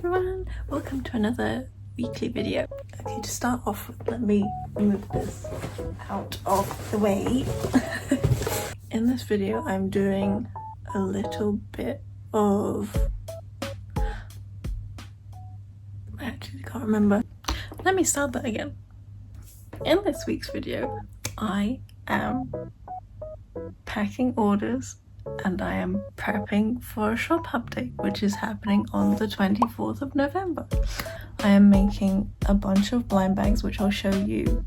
everyone, welcome to another weekly video. Okay, to start off with, let me move this out of the way. In this video I'm doing a little bit of, I actually can't remember. Let me start that again. In this week's video I am packing orders and I am prepping for a shop update, which is happening on the 24th of November. I am making a bunch of blind bags, which I'll show you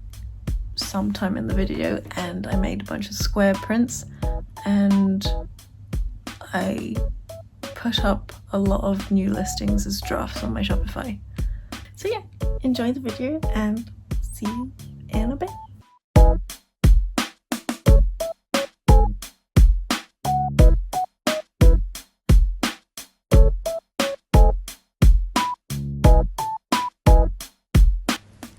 sometime in the video, and I made a bunch of square prints and I put up a lot of new listings as drafts on my Shopify. So yeah, enjoy the video and see you in a bit.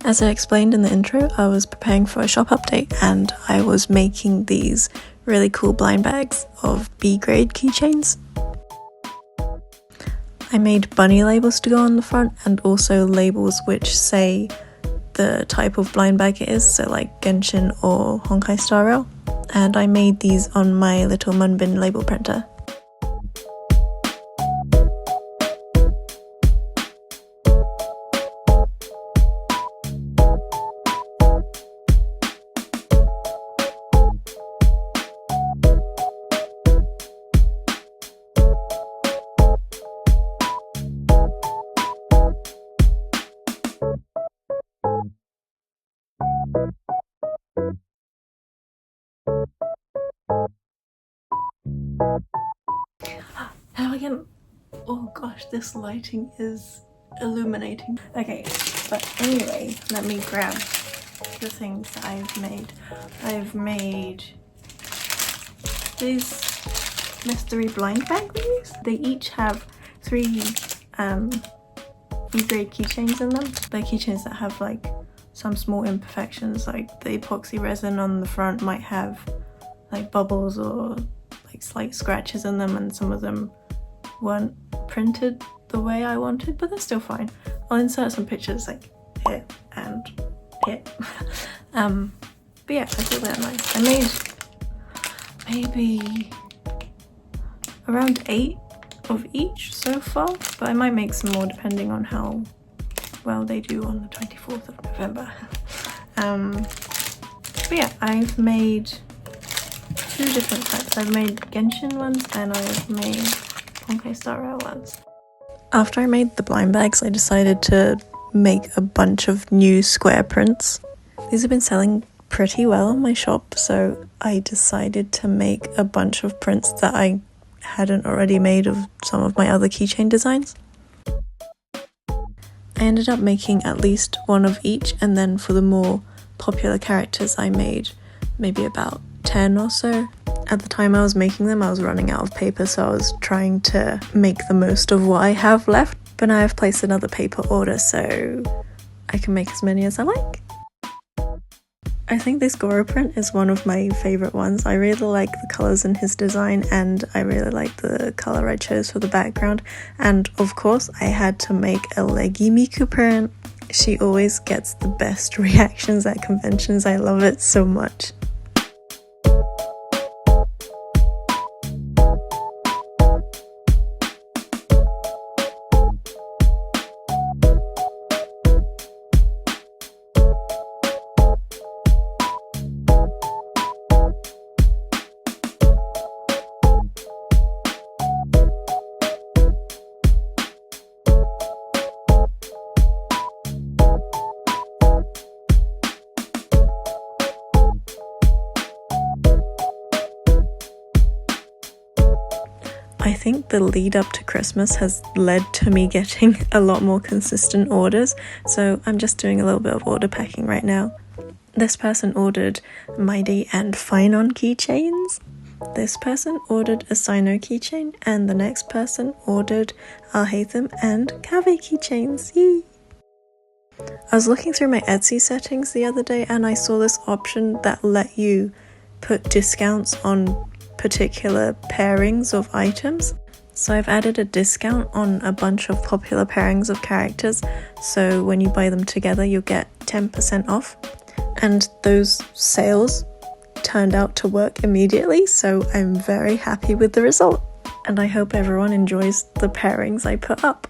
As I explained in the intro, I was preparing for a shop update and I was making these really cool blind bags of B-grade keychains. I made bunny labels to go on the front and also labels which say the type of blind bag it is, so like Genshin or Honkai Star Rail, and I made these on my little Munbin label printer. Now again, oh gosh, this lighting is illuminating. Okay, but anyway, let me grab the things that I've made. I've made these mystery blind bag leaves. They each have 3 B-grade keychains in them. They're keychains that have like some small imperfections, like the epoxy resin on the front might have like bubbles or like slight scratches in them, and some of them weren't printed the way I wanted, but they're still fine. I'll insert some pictures like here and here. But yeah, I thought they're nice. I made maybe around 8 of each so far, but I might make some more depending on how well they do on the 24th of November. But yeah, I've made 2 different types. I've made Genshin ones and I've made Honkai Star Rail ones. After I made the blind bags, I decided to make a bunch of new square prints. These have been selling pretty well on my shop, so I decided to make a bunch of prints that I hadn't already made of some of my other keychain designs. I ended up making at least 1 of each, and then for the more popular characters I made maybe about 10 or so. At the time I was making them I was running out of paper, so I was trying to make the most of what I have left, but now I've placed another paper order so I can make as many as I like. I think this Goro print is one of my favourite ones. I really like the colours in his design and I really like the colour I chose for the background, and of course I had to make a leggy Miku print. She always gets the best reactions at conventions. I love it so much. I think the lead up to Christmas has led to me getting a lot more consistent orders, so I'm just doing a little bit of order packing right now. This person ordered Mighty and Finon keychains. This person ordered a Sino keychain, and the next person ordered aaahh and Kaveh keychains. Yee! I was looking through my Etsy settings the other day and I saw this option that let you put discounts on particular pairings of items. So I've added a discount on a bunch of popular pairings of characters, so when you buy them together you'll get 10% off, and those sales turned out to work immediately, so I'm very happy with the result, and I hope everyone enjoys the pairings I put up.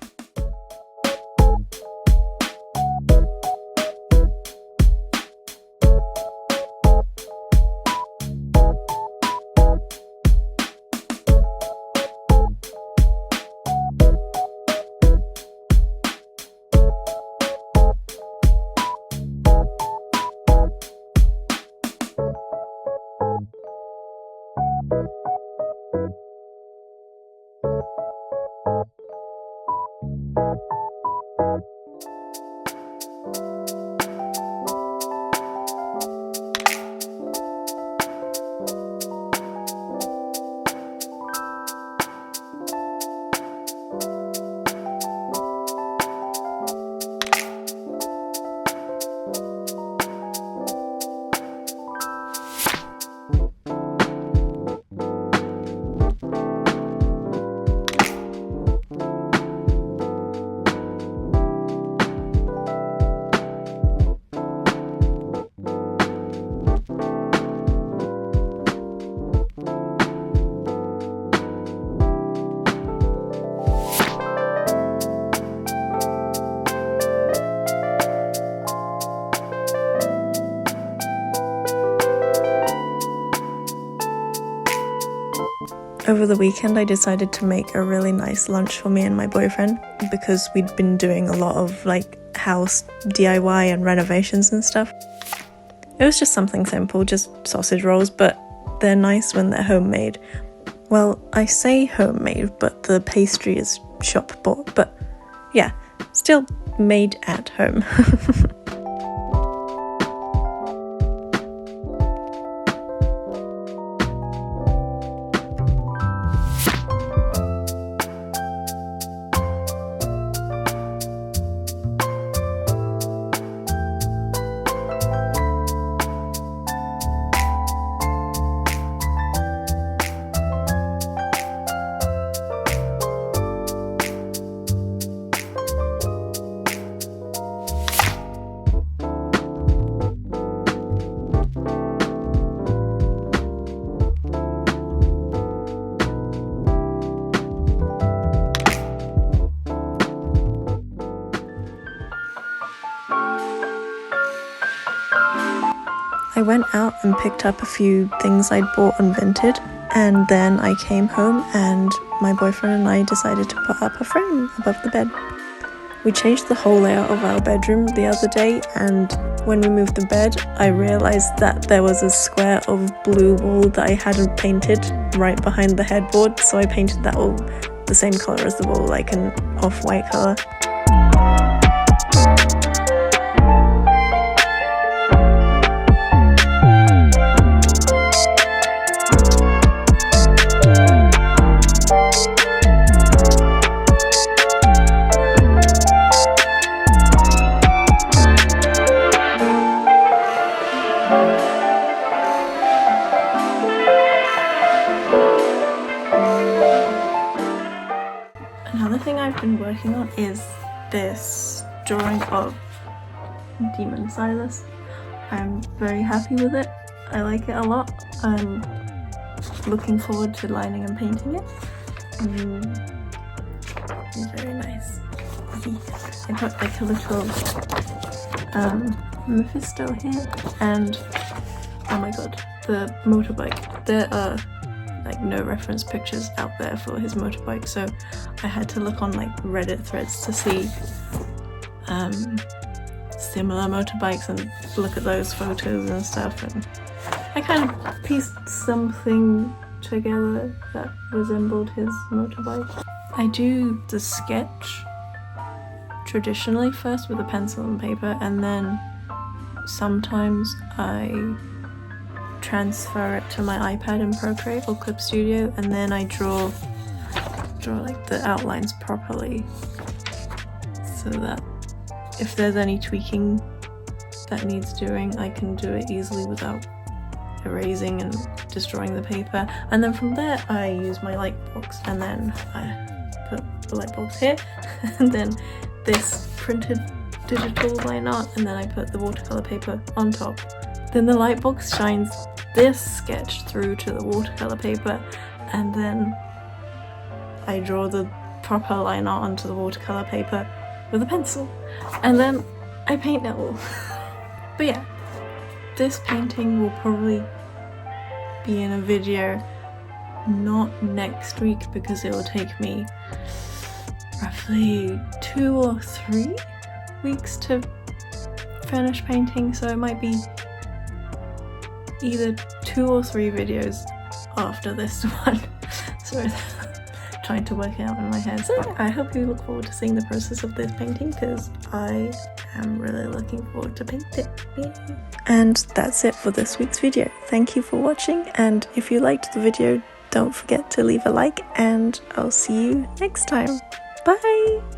Over the weekend I decided to make a really nice lunch for me and my boyfriend because we'd been doing a lot of like house DIY and renovations and stuff. It was just something simple, just sausage rolls, but they're nice when they're homemade. Well, I say homemade, but the pastry is shop bought, but yeah, still made at home. I went out and picked up a few things I'd bought on Vinted, and then I came home and my boyfriend and I decided to put up a frame above the bed. We changed the whole layout of our bedroom the other day, and when we moved the bed I realised that there was a square of blue wool that I hadn't painted right behind the headboard, so I painted that all the same colour as the wall, like an off-white colour. Another thing I've been working on is this drawing of Demon Silas. I'm very happy with it. I like it a lot. I'm looking forward to lining and painting it. It's very nice. I put like a little Mephisto here, and oh my god, the motorbike. There are like no reference pictures out there for his motorbike, so I had to look on like Reddit threads to see similar motorbikes and look at those photos and stuff, and I kind of pieced something together that resembled his motorbike. I do the sketch traditionally first with a pencil and paper, and then sometimes I transfer it to my iPad in Procreate or Clip Studio, and then I draw like the outlines properly so that if there's any tweaking that needs doing, I can do it easily without erasing and destroying the paper, and then from there I use my light box, and then I put the light box here and then this printed digital line art, and then I put the watercolour paper on top. Then the light box shines this sketch through to the watercolour paper, and then I draw the proper line art onto the watercolour paper with a pencil, and then I paint it all. But yeah, this painting will probably be in a video not next week because it will take me roughly 2 or 3 weeks to finish painting, so it might be either 2 or 3 videos after this one. Sorry, trying to work it out in my head. So yeah, I hope you look forward to seeing the process of this painting because I am really looking forward to paint it. Yay. And that's it for this week's video. Thank you for watching, and if you liked the video, don't forget to leave a like, and I'll see you next time. Bye!